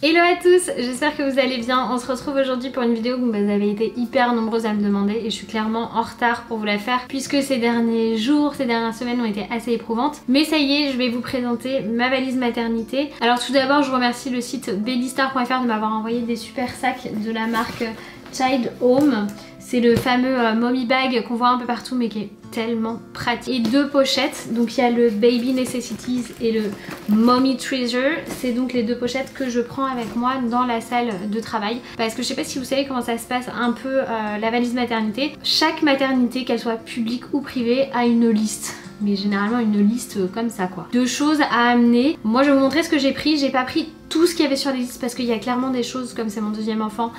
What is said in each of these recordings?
Hello à tous, j'espère que vous allez bien. On se retrouve aujourd'hui pour une vidéo que vous avez été hyper nombreuses à me demander et je suis clairement en retard pour vous la faire puisque ces derniers jours, ces dernières semaines ont été assez éprouvantes. Mais ça y est, je vais vous présenter ma valise maternité. Alors tout d'abord, je remercie le site bellystar.fr de m'avoir envoyé des super sacs de la marque Child Home. C'est le fameux mommy bag qu'on voit un peu partout mais qui est tellement pratique. Et deux pochettes, donc il y a le Baby Necessities et le Mommy Treasure. C'est donc les deux pochettes que je prends avec moi dans la salle de travail. Parce que je sais pas si vous savez comment ça se passe un peu la valise maternité. Chaque maternité, qu'elle soit publique ou privée, a une liste. Mais généralement une liste comme ça quoi. De choses à amener. Moi je vais vous montrer ce que j'ai pris. J'ai pas pris tout ce qu'il y avait sur les listes parce qu'il y a clairement des choses, comme c'est mon deuxième enfant,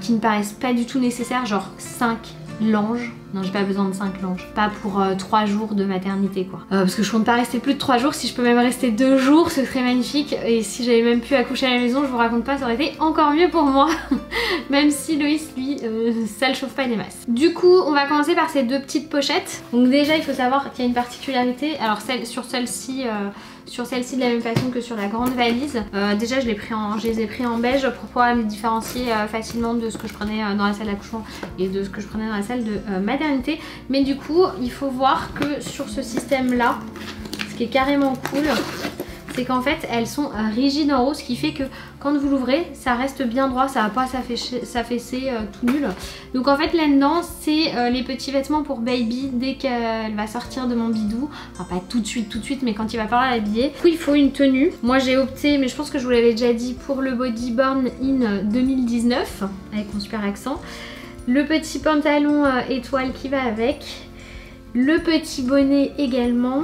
qui ne paraissent pas du tout nécessaires. Genre 5 langes. Non, j'ai pas besoin de 5 langes. Pas pour 3 jours de maternité quoi. Parce que je compte pas rester plus de 3 jours. Si je peux même rester 2 jours, ce serait magnifique. Et si j'avais même pu accoucher à la maison, je vous raconte pas, ça aurait été encore mieux pour moi. Même si Loïs, lui, ça le chauffe pas des masses. Du coup, on va commencer par ces deux petites pochettes. Donc déjà, il faut savoir qu'il y a une particularité. Alors sur celle-ci... de la même façon que sur la grande valise. Déjà je les ai pris en beige pour pouvoir les différencier facilement de ce que je prenais dans la salle d'accouchement et de ce que je prenais dans la salle de maternité. Mais du coup il faut voir que sur ce système là, ce qui est carrément cool, c'est qu'en fait elles sont rigides en haut, ce qui fait que quand vous l'ouvrez ça reste bien droit, ça va pas s'affaisser tout nul. Donc en fait là-dedans c'est les petits vêtements pour baby dès qu'elle va sortir de mon bidou. Enfin pas tout de suite mais quand il va falloir l'habiller. Du coup il faut une tenue. Moi j'ai opté, mais je pense que je vous l'avais déjà dit, pour le Body Born In 2019 avec mon super accent. Le petit pantalon étoile qui va avec. Le petit bonnet également.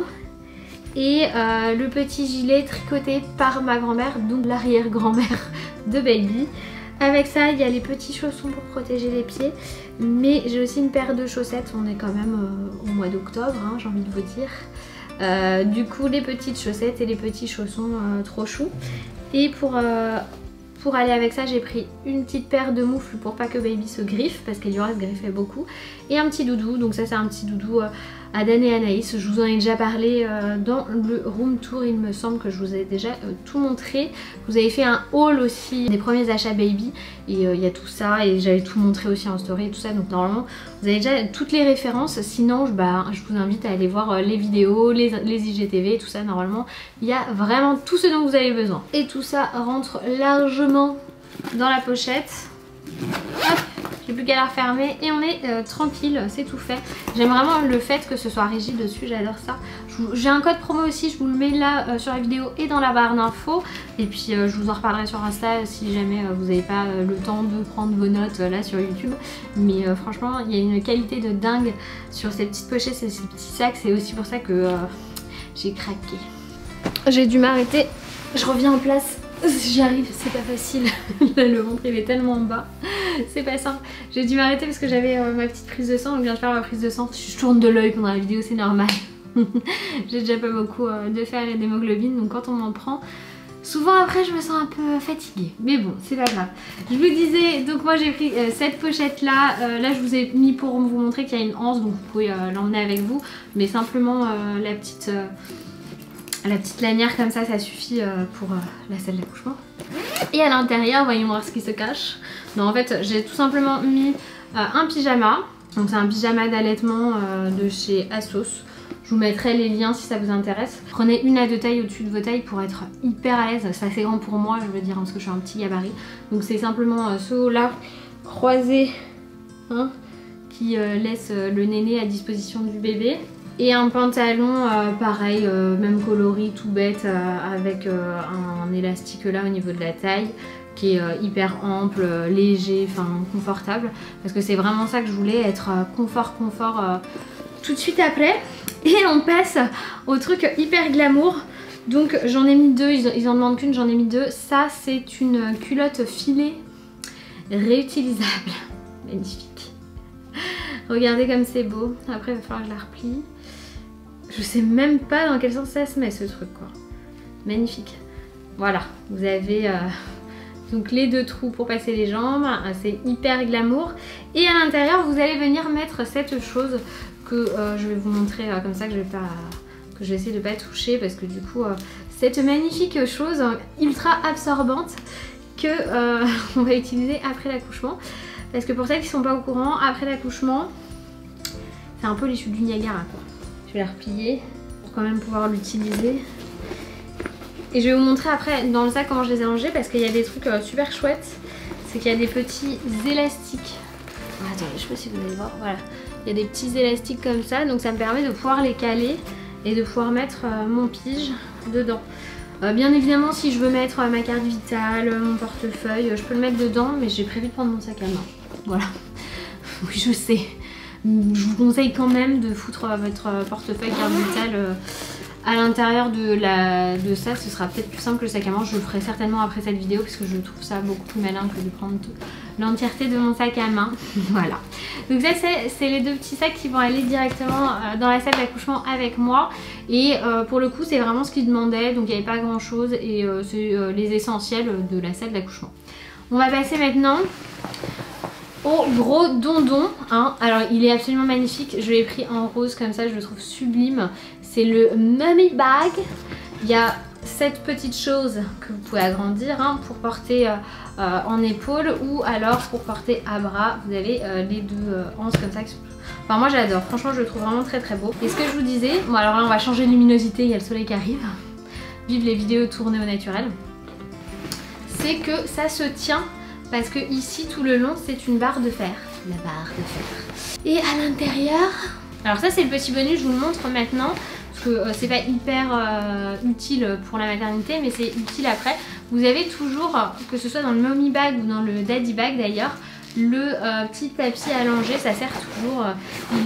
Et le petit gilet tricoté par ma grand-mère, donc l'arrière-grand-mère de baby. Avec ça, il y a les petits chaussons pour protéger les pieds. Mais j'ai aussi une paire de chaussettes, on est quand même au mois d'octobre, hein, j'ai envie de vous dire. Du coup, les petites chaussettes et les petits chaussons trop choux. Et pour aller avec ça, j'ai pris une petite paire de moufles pour pas que baby se griffe, parce qu'elle y aura se griffait beaucoup. Et un petit doudou, donc ça c'est un petit doudou à Dan et Anaïs. Je vous en ai déjà parlé dans le room tour, il me semble que je vous ai déjà tout montré. Vous avez fait un haul aussi des premiers achats baby et il y a tout ça et j'avais tout montré aussi en story et tout ça, donc normalement vous avez déjà toutes les références. Sinon je vous invite à aller voir les vidéos, les IGTV, tout ça. Normalement il y a vraiment tout ce dont vous avez besoin. Et tout ça rentre largement dans la pochette. Hop, j'ai plus qu'à la refermer et on est tranquille, c'est tout fait. J'aime vraiment le fait que ce soit rigide dessus, j'adore ça. J'ai un code promo aussi, je vous le mets là sur la vidéo et dans la barre d'infos. Et puis je vous en reparlerai sur Insta si jamais vous n'avez pas le temps de prendre vos notes là sur YouTube. Mais franchement, il y a une qualité de dingue sur ces petites pochettes et ces petits sacs. C'est aussi pour ça que j'ai craqué. J'ai dû m'arrêter, je reviens en place. J'y arrive, c'est pas facile. Le ventre il est tellement bas, c'est pas simple. J'ai dû m'arrêter parce que j'avais ma petite prise de sang, donc je viens de faire ma prise de sang. Je tourne de l'œil pendant la vidéo, c'est normal. J'ai déjà pas beaucoup de fer et d'hémoglobine, donc quand on m'en prend, souvent après je me sens un peu fatiguée. Mais bon, c'est pas grave. Je vous disais, donc moi j'ai pris cette pochette là. Là je vous ai mis pour vous montrer qu'il y a une anse, donc vous pouvez l'emmener avec vous. Mais simplement la petite lanière comme ça suffit pour la salle d'accouchement. Et à l'intérieur, voyons voir ce qui se cache. Non, en fait, j'ai tout simplement mis un pyjama. Donc c'est un pyjama d'allaitement de chez Asos. Je vous mettrai les liens si ça vous intéresse. Prenez une à deux tailles au-dessus de vos tailles pour être hyper à l'aise. C'est assez grand pour moi, je veux dire, parce que je suis un petit gabarit. Donc c'est simplement ce haut-là croisé, hein, qui laisse le néné à disposition du bébé. Et un pantalon pareil, même coloris, tout bête, avec un élastique là au niveau de la taille qui est hyper ample, léger, enfin confortable. Parce que c'est vraiment ça que je voulais, être confort tout de suite après. Et on passe au truc hyper glamour. Donc j'en ai mis deux, ils en demandent qu'une, j'en ai mis deux. Ça c'est une culotte filet réutilisable. Magnifique. Regardez comme c'est beau. Après il va falloir que je la replie. Je sais même pas dans quel sens ça se met ce truc quoi. Magnifique. Voilà, vous avez donc les deux trous pour passer les jambes, c'est hyper glamour. Et à l'intérieur vous allez venir mettre cette chose que je vais vous montrer comme ça, que je vais essayer de pas toucher parce que du coup cette magnifique chose ultra absorbante que on va utiliser après l'accouchement. Parce que pour celles qui sont pas au courant, après l'accouchement, c'est un peu les chutes du Niagara quoi. Je vais la replier pour quand même pouvoir l'utiliser. Et je vais vous montrer après dans le sac comment je les ai rangés parce qu'il y a des trucs super chouettes. C'est qu'il y a des petits élastiques. Attendez, je sais pas si vous allez voir, voilà. Il y a des petits élastiques comme ça, donc ça me permet de pouvoir les caler et de pouvoir mettre mon pige dedans. Bien évidemment, si je veux mettre ma carte vitale, mon portefeuille, je peux le mettre dedans, mais j'ai prévu de prendre mon sac à main. Voilà. Oui, je sais. Je vous conseille quand même de foutre votre portefeuille carte vitale à l'intérieur de ça. Ce sera peut-être plus simple que le sac à main. Je le ferai certainement après cette vidéo parce que je trouve ça beaucoup plus malin que de prendre l'entièreté de mon sac à main. Voilà. Donc ça c'est les deux petits sacs qui vont aller directement dans la salle d'accouchement avec moi. Et pour le coup c'est vraiment ce qu'ils demandaient. Donc il n'y avait pas grand chose et c'est les essentiels de la salle d'accouchement. On va passer maintenant au gros dondon, hein. Alors il est absolument magnifique, je l'ai pris en rose comme ça, je le trouve sublime. C'est le Mummy Bag. Il y a cette petite chose que vous pouvez agrandir hein, pour porter en épaule ou alors pour porter à bras. Vous avez les deux anses comme ça. Enfin moi j'adore, franchement je le trouve vraiment très très beau. Et ce que je vous disais, bon alors là on va changer de luminosité, il y a le soleil qui arrive. Vive les vidéos tournées au naturel. C'est que ça se tient. Parce que ici tout le long c'est une barre de fer. La barre de fer. Et à l'intérieur, alors ça c'est le petit bonus, je vous le montre maintenant. Parce que c'est pas hyper utile pour la maternité, mais c'est utile après. Vous avez toujours, que ce soit dans le Mommy Bag ou dans le Daddy Bag d'ailleurs, le petit tapis allongé, ça sert toujours.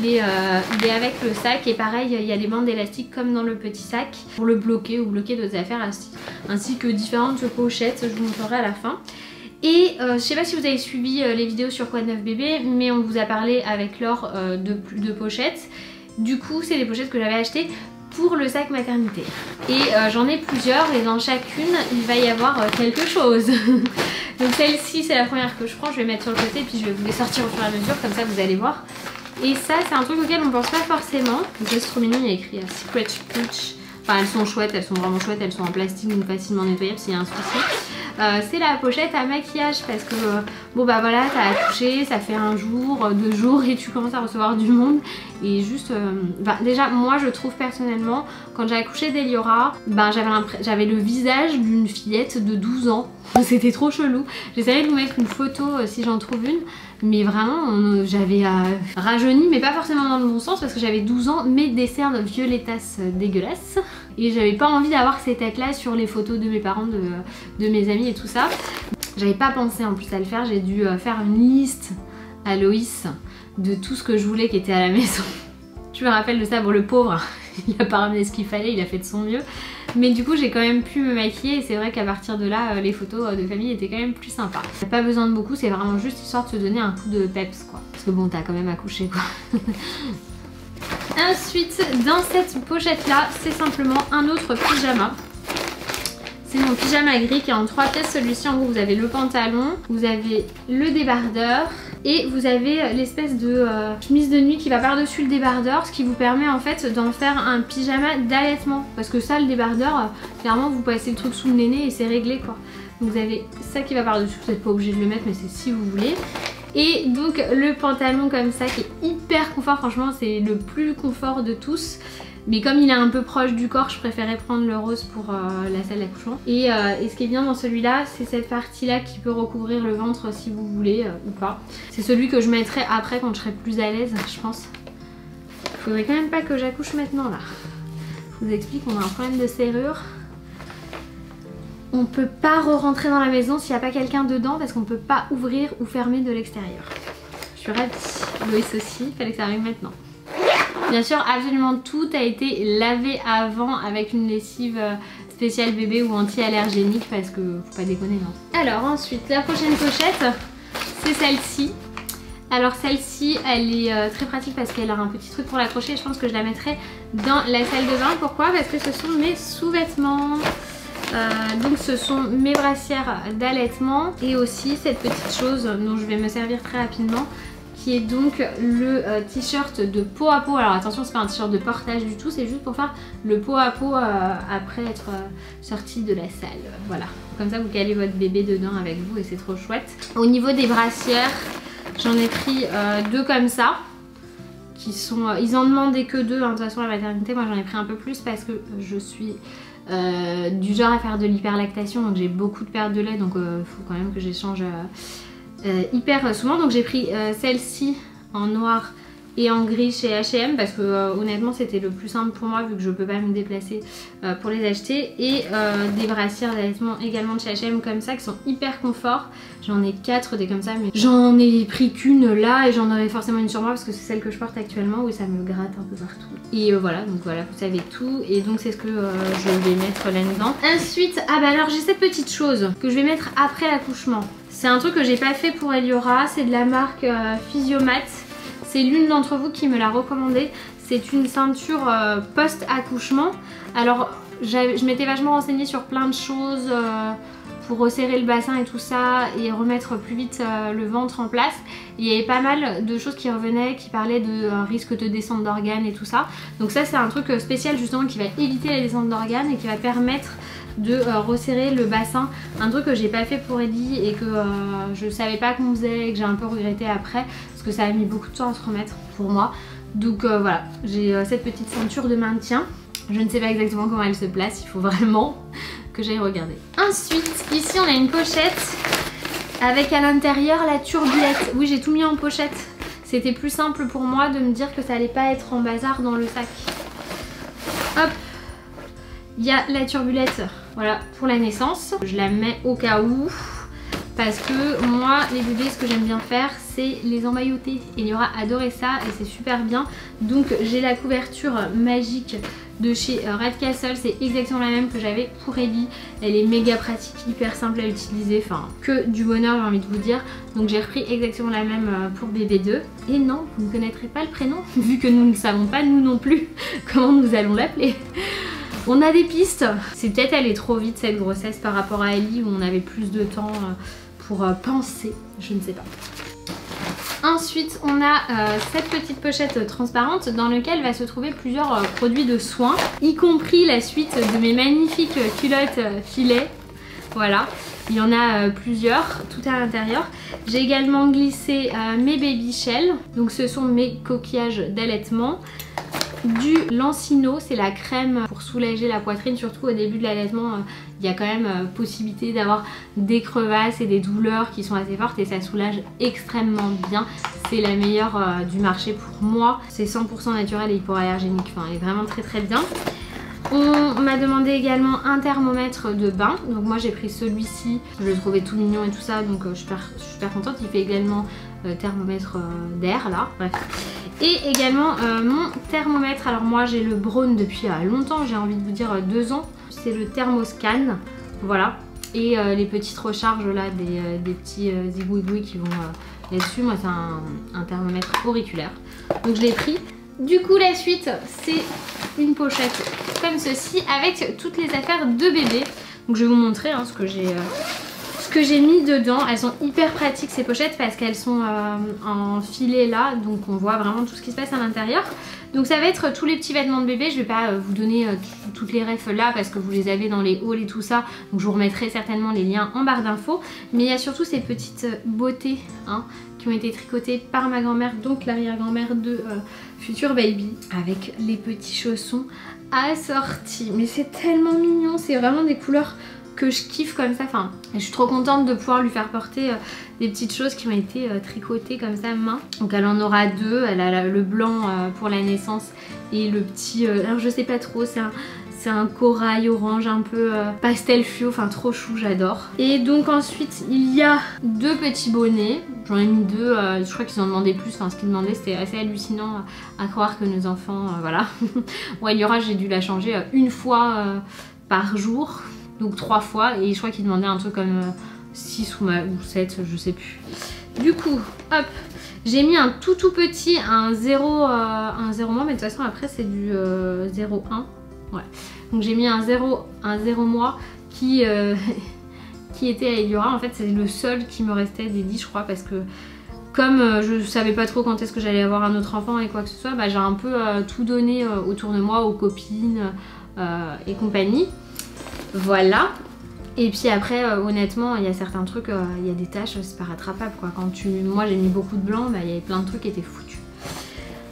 Il est avec le sac et pareil il y a des bandes élastiques comme dans le petit sac pour le bloquer ou bloquer d'autres affaires ainsi que différentes pochettes, je vous montrerai à la fin. Et je sais pas si vous avez suivi les vidéos sur Quoi de neuf bébé, mais on vous a parlé avec Laure de pochettes. Du coup c'est des pochettes que j'avais achetées pour le sac maternité. Et j'en ai plusieurs et dans chacune il va y avoir quelque chose. Donc celle-ci c'est la première que je prends, je vais mettre sur le côté puis je vais vous les sortir au fur et à mesure, comme ça vous allez voir. Et ça c'est un truc auquel on pense pas forcément. Donc c'est trop mignon, il y a écrit Secret Peach. Enfin elles sont chouettes, elles sont vraiment chouettes, elles sont en plastique donc facilement nettoyables s'il y a un souci. C'est la pochette à maquillage parce que bon bah voilà t'as accouché, ça fait un jour, 2 jours et tu commences à recevoir du monde et juste bah, déjà moi je trouve personnellement quand j'ai accouché d'Eliora bah, j'avais le visage d'une fillette de 12 ans. C'était trop chelou. J'essaierai de vous mettre une photo si j'en trouve une. Mais vraiment, j'avais rajeuni, mais pas forcément dans le bon sens parce que j'avais 12 ans, mais des cernes violettas dégueulasses. Et j'avais pas envie d'avoir ces têtes là sur les photos de mes parents, de mes amis et tout ça. J'avais pas pensé en plus à le faire, j'ai dû faire une liste à Loïs de tout ce que je voulais qui était à la maison. Je me rappelle de ça, bon le pauvre, il a pas ramené ce qu'il fallait, il a fait de son mieux. Mais du coup j'ai quand même pu me maquiller et c'est vrai qu'à partir de là les photos de famille étaient quand même plus sympas. T'as pas besoin de beaucoup, c'est vraiment juste histoire de se donner un coup de peps quoi. Parce que bon t'as quand même accouché quoi. Ensuite dans cette pochette là c'est simplement un autre pyjama. C'est mon pyjama gris qui est en 3 pièces. Celui-ci en gros vous avez le pantalon, vous avez le débardeur et vous avez l'espèce de chemise de nuit qui va par-dessus le débardeur, ce qui vous permet en fait d'en faire un pyjama d'allaitement. Parce que ça le débardeur, clairement vous passez le truc sous le néné et c'est réglé quoi. Donc vous avez ça qui va par-dessus, vous n'êtes pas obligé de le mettre mais c'est si vous voulez. Et donc le pantalon comme ça qui est hyper confort, franchement c'est le plus confort de tous. Mais comme il est un peu proche du corps, je préférais prendre le rose pour la salle d'accouchement. Et ce qui est bien dans celui-là, c'est cette partie-là qui peut recouvrir le ventre si vous voulez ou pas. C'est celui que je mettrai après quand je serai plus à l'aise, je pense. Faudrait quand même pas que j'accouche maintenant là. Je vous explique, on a un problème de serrure. On peut pas re-rentrer dans la maison s'il n'y a pas quelqu'un dedans parce qu'on peut pas ouvrir ou fermer de l'extérieur. Je suis ravie. Loïs aussi, il fallait que ça arrive maintenant. Bien sûr, absolument tout a été lavé avant avec une lessive spéciale bébé ou anti-allergénique parce que faut pas déconner non. Alors ensuite, la prochaine pochette, c'est celle-ci. Alors celle-ci, elle est très pratique parce qu'elle a un petit truc pour l'accrocher. Je pense que je la mettrai dans la salle de bain. Pourquoi? Parce que ce sont mes sous-vêtements. Donc ce sont mes brassières d'allaitement et aussi cette petite chose dont je vais me servir très rapidement qui est donc le t-shirt de peau à peau. Alors attention, c'est pas un t-shirt de portage du tout, c'est juste pour faire le peau à peau après être sorti de la salle. Voilà, Comme ça vous calez votre bébé dedans avec vous et c'est trop chouette. Au niveau des brassières, j'en ai pris 2 comme ça. Qui sont, ils en demandaient que 2 hein, de toute façon à la maternité. Moi j'en ai pris un peu plus parce que je suis du genre à faire de l'hyperlactation, donc j'ai beaucoup de perte de lait, donc il faut quand même que j'échange hyper souvent. Donc j'ai pris celle-ci en noir et en gris chez H&M parce que honnêtement c'était le plus simple pour moi vu que je peux pas me déplacer pour les acheter. Et des brassières d'allaitement également de chez H&M comme ça qui sont hyper confort. J'en ai 4 des comme ça, mais j'en ai pris qu'une là et j'en aurai forcément une sur moi parce que c'est celle que je porte actuellement où ça me gratte un peu partout. Et voilà, donc voilà, vous savez tout. Et donc c'est ce que je vais mettre là-dedans. Ensuite, ah bah alors j'ai cette petite chose que je vais mettre après l'accouchement. C'est un truc que j'ai pas fait pour Eliora, c'est de la marque Physiomat. C'est l'une d'entre vous qui me l'a recommandé. C'est une ceinture post-accouchement. Alors je m'étais vachement renseignée sur plein de choses pour resserrer le bassin et tout ça et remettre plus vite le ventre en place. Il y avait pas mal de choses qui revenaient, qui parlaient de risque de descente d'organes et tout ça. Donc ça c'est un truc spécial justement qui va éviter la descente d'organes et qui va permettre de resserrer le bassin. Un truc que j'ai pas fait pour Ellie et que je savais pas qu'on faisait et que j'ai un peu regretté après parce que ça a mis beaucoup de temps à se remettre pour moi. Donc voilà, j'ai cette petite ceinture de maintien. Je ne sais pas exactement comment elle se place, il faut vraiment que j'aille regarder. Ensuite, ici on a une pochette avec à l'intérieur la turbulette. Oui, j'ai tout mis en pochette. C'était plus simple pour moi de me dire que ça allait pas être en bazar dans le sac. Hop, il y a la turbulette, voilà, pour la naissance. Je la mets au cas où. Parce que moi, les bébés, ce que j'aime bien faire, c'est les emmailloter. Eliora adorait ça et c'est super bien. Donc j'ai la couverture magique de chez Red Castle. C'est exactement la même que j'avais pour Ellie. Elle est méga pratique, hyper simple à utiliser. Enfin, que du bonheur, j'ai envie de vous dire. Donc j'ai repris exactement la même pour bébé 2. Et non, vous ne connaîtrez pas le prénom, vu que nous ne savons pas, nous non plus, comment nous allons l'appeler. On a des pistes. C'est peut-être aller trop vite cette grossesse par rapport à Ellie où on avait plus de temps pour penser, je ne sais pas. Ensuite, on a cette petite pochette transparente dans laquelle va se trouver plusieurs produits de soins, y compris la suite de mes magnifiques culottes filets. Voilà, il y en a plusieurs, tout à l'intérieur. J'ai également glissé mes baby shells, donc ce sont mes coquillages d'allaitement. Du Lancino, c'est la crème pour soulager la poitrine, surtout au début de l'allaitement. Il y a quand même possibilité d'avoir des crevasses et des douleurs qui sont assez fortes et ça soulage extrêmement bien. C'est la meilleure du marché pour moi. C'est 100% naturel et hypoallergénique, enfin elle est vraiment très très bien. On m'a demandé également un thermomètre de bain, donc moi j'ai pris celui-ci, je le trouvais tout mignon et tout ça, donc je suis super contente. Il fait également thermomètre d'air là, bref. Et également mon thermomètre, alors moi j'ai le Braun depuis longtemps, j'ai envie de vous dire 2 ans, c'est le Thermoscan, voilà. Et les petites recharges là, des petits zigouigouis qui vont là-dessus, moi c'est un thermomètre auriculaire, donc je l'ai pris. Du coup la suite c'est une pochette comme ceci avec toutes les affaires de bébé. Donc je vais vous montrer ce que j'ai mis dedans. Elles sont hyper pratiques ces pochettes parce qu'elles sont en filet là, donc on voit vraiment tout ce qui se passe à l'intérieur. Donc ça va être tous les petits vêtements de bébé. Je vais pas vous donner toutes les refs là parce que vous les avez dans les hauls et tout ça, donc je vous remettrai certainement les liens en barre d'infos. Mais il y a surtout ces petites beautés qui ont été tricotées par ma grand-mère, donc l'arrière-grand-mère de Future Baby, avec les petits chaussons assortis. Mais c'est tellement mignon, c'est vraiment des couleurs que je kiffe comme ça. Enfin, je suis trop contente de pouvoir lui faire porter des petites choses qui ont été tricotées comme ça main. Donc elle en aura 2, elle a le blanc pour la naissance et le petit, alors je sais pas trop, c'est un corail orange un peu pastel fluo, enfin trop chou, j'adore. Et donc ensuite il y a 2 petits bonnets, j'en ai mis 2, je crois qu'ils en demandaient plus, enfin ce qu'ils demandaient c'était assez hallucinant à croire que nos enfants, voilà. Bon, Eliora j'ai dû la changer une fois par jour, donc 3 fois, et je crois qu'ils demandaient un truc comme 6 ou 7, je sais plus. Du coup, hop, j'ai mis un tout petit, un 0 mois, mais de toute façon après c'est du 0,1. Ouais. Donc j'ai mis un 0 mois qui était à Eliora. En fait c'est le seul qui me restait des 10 je crois, parce que comme je savais pas trop quand est-ce que j'allais avoir un autre enfant et quoi que ce soit, bah, j'ai un peu tout donné autour de moi, aux copines et compagnie. Voilà. Et puis après, honnêtement, il y a certains trucs, il y a des taches, c'est pas rattrapable quoi. Moi j'ai mis beaucoup de blanc, bah, il y avait plein de trucs qui étaient foutus.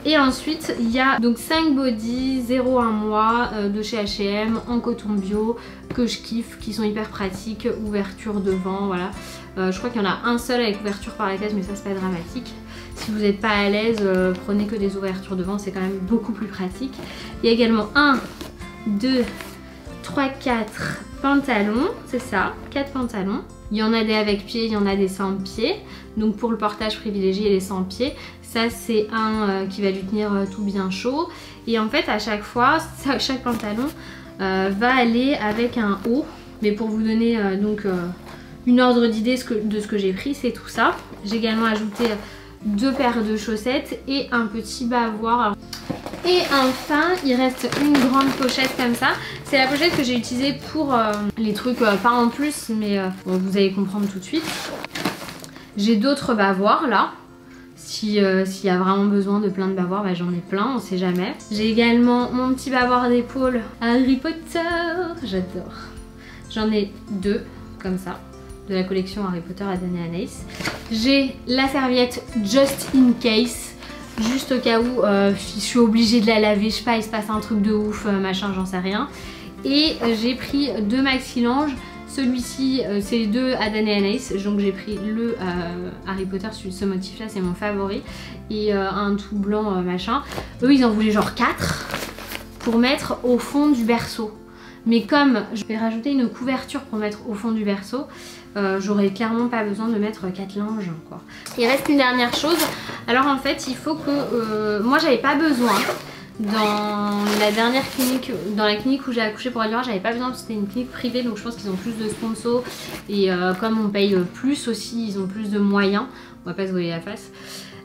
Et ensuite, il y a donc 5 body 0,1 mois de chez H&M en coton bio que je kiffe, qui sont hyper pratiques, ouverture devant, voilà. Je crois qu'il y en a un seul avec ouverture par la case, mais ça c'est pas dramatique. Si vous n'êtes pas à l'aise, prenez que des ouvertures devant, c'est quand même beaucoup plus pratique. Il y a également 1, 2, 3, 4 pantalons, c'est ça, 4 pantalons. Il y en a des avec pied, il y en a des sans pied. Donc pour le portage privilégié les sans pied. Ça c'est un qui va lui tenir tout bien chaud. Et en fait à chaque fois, chaque pantalon va aller avec un haut. Mais pour vous donner une ordre d'idée de ce que j'ai pris, c'est tout ça. J'ai également ajouté 2 paires de chaussettes et un petit bavoir. Et enfin, il reste une grande pochette comme ça. C'est la pochette que j'ai utilisée pour les trucs, pas en plus, mais bon, vous allez comprendre tout de suite. J'ai d'autres bavoirs là. S'il y a vraiment besoin de plein de bavoirs, bah, j'en ai plein, on sait jamais. J'ai également mon petit bavoir d'épaule Harry Potter, j'adore. J'en ai 2 comme ça, de la collection Harry Potter à Dany Anaïs. J'ai la serviette Just in Case. Juste au cas où je suis obligée de la laver, je sais pas, il se passe un truc de ouf, machin, j'en sais rien. Et j'ai pris 2 maxi-linges. Celui-ci, c'est les 2 à Dany Anaïs, donc j'ai pris le Harry Potter, ce motif-là, c'est mon favori. Et un tout blanc, machin. Eux, ils en voulaient genre 4 pour mettre au fond du berceau. Mais comme je vais rajouter une couverture pour mettre au fond du berceau, j'aurais clairement pas besoin de mettre 4 linges quoi. Il reste une dernière chose. Alors en fait il faut que... moi j'avais pas besoin dans la dernière clinique, dans la clinique où j'ai accouché pour Eliora, j'avais pas besoin parce que c'était une clinique privée, donc je pense qu'ils ont plus de sponsors. Et comme on paye plus aussi, ils ont plus de moyens. On va pas se voiler la face.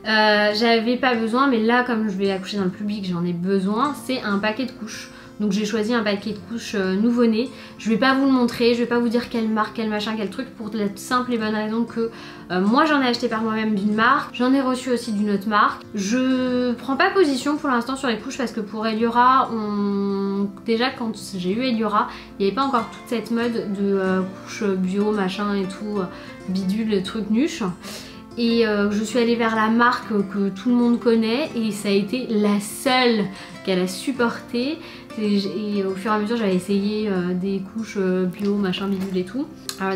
J'avais pas besoin, mais là comme je vais accoucher dans le public, j'en ai besoin. C'est un paquet de couches. Donc j'ai choisi un paquet de couches nouveau-né. Je vais pas vous le montrer, je vais pas vous dire quelle marque, quel machin, quel truc, pour la simple et bonne raison que moi j'en ai acheté par moi-même d'une marque, j'en ai reçu aussi d'une autre marque. Je prends pas position pour l'instant sur les couches parce que pour Eliora, déjà quand j'ai eu Eliora, il n'y avait pas encore toute cette mode de couches bio, machin et tout, bidule, truc nuche. Et je suis allée vers la marque que tout le monde connaît et ça a été la seule qu'elle a supporté. Et au fur et à mesure j'avais essayé des couches bio, machin, bidule et tout.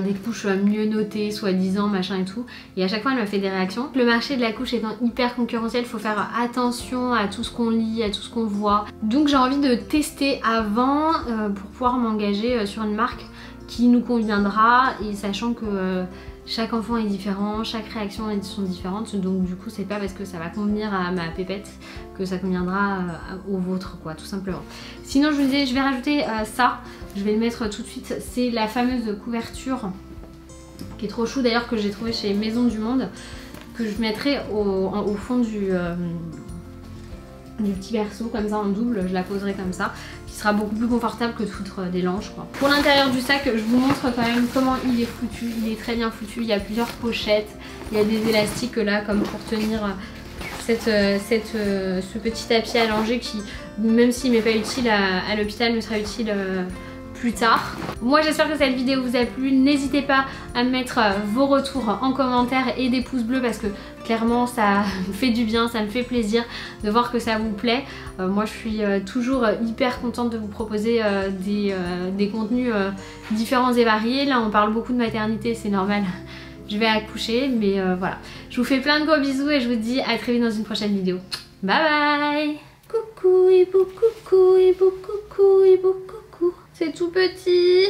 Des couches mieux notées, soi-disant, machin et tout. Et à chaque fois elle m'a fait des réactions. Le marché de la couche étant hyper concurrentiel, il faut faire attention à tout ce qu'on lit, à tout ce qu'on voit. Donc j'ai envie de tester avant pour pouvoir m'engager sur une marque qui nous conviendra. Et sachant que... chaque enfant est différent, chaque réaction sont différentes, donc du coup c'est pas parce que ça va convenir à ma pépette que ça conviendra au vôtre quoi, tout simplement. Sinon je vous disais, je vais rajouter ça, je vais le mettre tout de suite, c'est la fameuse couverture qui est trop chou d'ailleurs, que j'ai trouvé chez Maison du Monde, que je mettrai au fond du petit berceau comme ça en double, je la poserai comme ça, qui sera beaucoup plus confortable que de foutre des langes quoi. Pour l'intérieur du sac, je vous montre quand même comment il est foutu, il est très bien foutu, il y a plusieurs pochettes, il y a des élastiques là comme pour tenir ce petit tapis allongé qui, même s'il m'est pas utile à l'hôpital, me sera utile plus tard. Moi j'espère que cette vidéo vous a plu, n'hésitez pas à mettre vos retours en commentaire et des pouces bleus parce que clairement ça me fait du bien, ça me fait plaisir de voir que ça vous plaît. Moi je suis toujours hyper contente de vous proposer des contenus différents et variés. Là on parle beaucoup de maternité, c'est normal, je vais accoucher, mais voilà. Je vous fais plein de gros bisous et je vous dis à très vite dans une prochaine vidéo. Bye bye. Coucou et coucou et coucou. C'est tout petit.